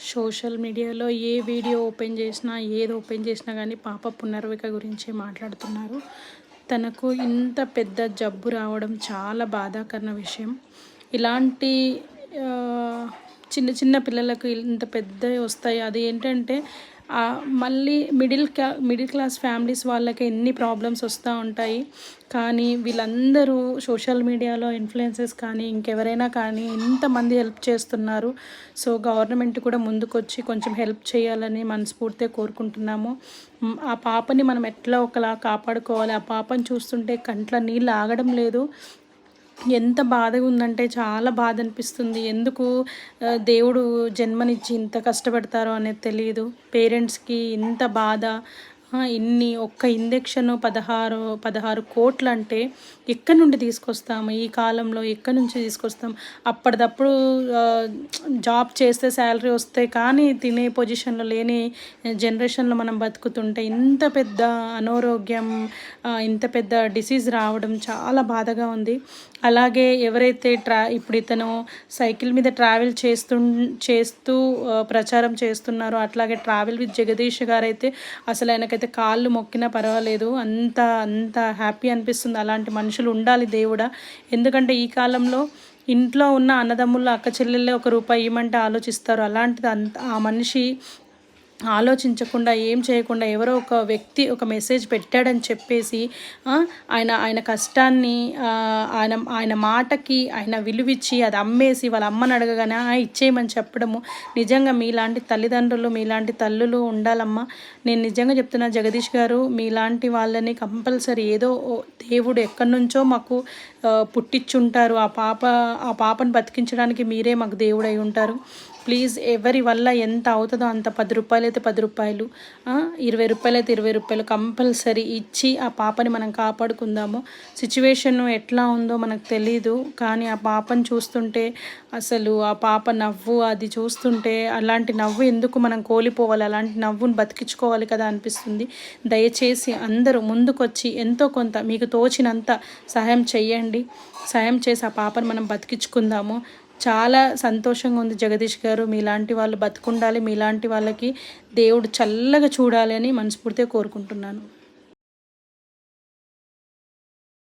Social మీడియాలో ఏ video open చేసినా, ఏది ఓపెన్ చేసినా కానీ పాప పునర్విక గురించే మాట్లాడుతున్నారు. తనకు ఇంత పెద్ద జబ్బు రావడం చాలా బాధాకరమైన విషయం. ఇలాంటి చిన్న చిన్న పిల్లలకు ఇంత పెద్దవి వస్తాయి. అది ఏంటంటే మళ్ళీ మిడిల్ క్లాస్ ఫ్యామిలీస్ వాళ్ళకి ఎన్ని ప్రాబ్లమ్స్ వస్తూ ఉంటాయి. కానీ వీళ్ళందరూ సోషల్ మీడియాలో ఇన్ఫ్లుయెన్సర్స్ కానీ ఇంకెవరైనా కానీ ఎంతమంది హెల్ప్ చేస్తున్నారు. సో గవర్నమెంట్ కూడా ముందుకొచ్చి కొంచెం హెల్ప్ చేయాలని మనస్ఫూర్తిగా కోరుకుంటున్నాము. ఆ పాపని మనం ఎట్లా ఒకలా కాపాడుకోవాలి. ఆ పాపని చూస్తుంటే కంట్ల నీళ్ళు ఆగడం లేదు. ఎంత బాధగా ఉందంటే చాలా బాధ అనిపిస్తుంది. ఎందుకు దేవుడు జన్మనిచ్చి ఇంత కష్టపడతారో అనేది తెలియదు. పేరెంట్స్కి ఇంత బాధ. ఇన్ని ఒక్క ఇంజెక్షన్ 16 కోట్లు అంటే ఎక్కడి నుండి తీసుకొస్తాము? ఈ కాలంలో ఎక్కడి నుంచి తీసుకొస్తాం? అప్పటిదప్పుడు జాబ్ చేస్తే శాలరీ వస్తే కానీ తినే పొజిషన్లో లేని జనరేషన్లో మనం బతుకుతుంటే ఇంత పెద్ద అనారోగ్యం, ఇంత పెద్ద డిసీజ్ రావడం చాలా బాధగా ఉంది. అలాగే ఎవరైతే ఇప్పుడు ఇతను సైకిల్ మీద ట్రావెల్ చేస్తూ ప్రచారం చేస్తున్నారో, అట్లాగే ట్రావెల్ విత్ జగదీష్ గారు అయితే అసలు ఆయనకైతే కాళ్ళు మొక్కినా పర్వాలేదు, అంత హ్యాపీ అనిపిస్తుంది. అలాంటి మనుషులు ఉండాలి దేవుడా. ఎందుకంటే ఈ కాలంలో ఇంట్లో ఉన్న అన్నదమ్ముళ్ళు అక్క చెల్లెళ్ళే ₹1 ఇవ్వమంటే ఆలోచిస్తారు. అలాంటిది ఆ మనిషి ఆలోచించకుండా ఏం చేయకుండా ఎవరో ఒక వ్యక్తి ఒక మెసేజ్ పెట్టాడని చెప్పేసి ఆయన కష్టాన్ని ఆయన మాటకి ఆయన విలువిచ్చి అది అమ్మేసి వాళ్ళ అమ్మని అడగగానే ఇచ్చేయమని చెప్పడము. నిజంగా మీలాంటి తల్లిదండ్రులు, మీలాంటి తల్లులు ఉండాలమ్మా. నేను నిజంగా చెప్తున్నా జగదీష్ గారు, మీలాంటి వాళ్ళని కంపల్సరీ ఏదో దేవుడు ఎక్కడి నుంచో మాకు పుట్టించుంటారు. ఆ పాపను బతికించడానికి మీరే మాకు దేవుడై ఉంటారు. ప్లీజ్ ఎవరి వల్ల ఎంత అవుతుందో అంత ₹10 అయితే ₹10, ₹20 అయితే ₹20 కంపల్సరీ ఇచ్చి ఆ పాపని మనం కాపాడుకుందాము. సిచ్యువేషన్ ఎట్లా ఉందో మనకు తెలీదు, కానీ ఆ పాపను చూస్తుంటే అసలు ఆ పాప నవ్వు అది చూస్తుంటే అలాంటి నవ్వు ఎందుకు మనం కోల్పోవాలి? అలాంటి నవ్వును బతికించుకోవాలి కదా అనిపిస్తుంది. దయచేసి అందరూ ముందుకొచ్చి ఎంతో కొంత మీకు తోచినంత సహాయం చేయండి. సహాయం చేసి ఆ పాపను మనం బతికించుకుందాము. చాలా సంతోషంగా ఉంది జగదీష్ గారు. మీలాంటి వాళ్ళు బతుకుండాలి. మీలాంటి వాళ్ళకి దేవుడు చల్లగా చూడాలి అని మనస్ఫూర్తిగా కోరుకుంటున్నాను.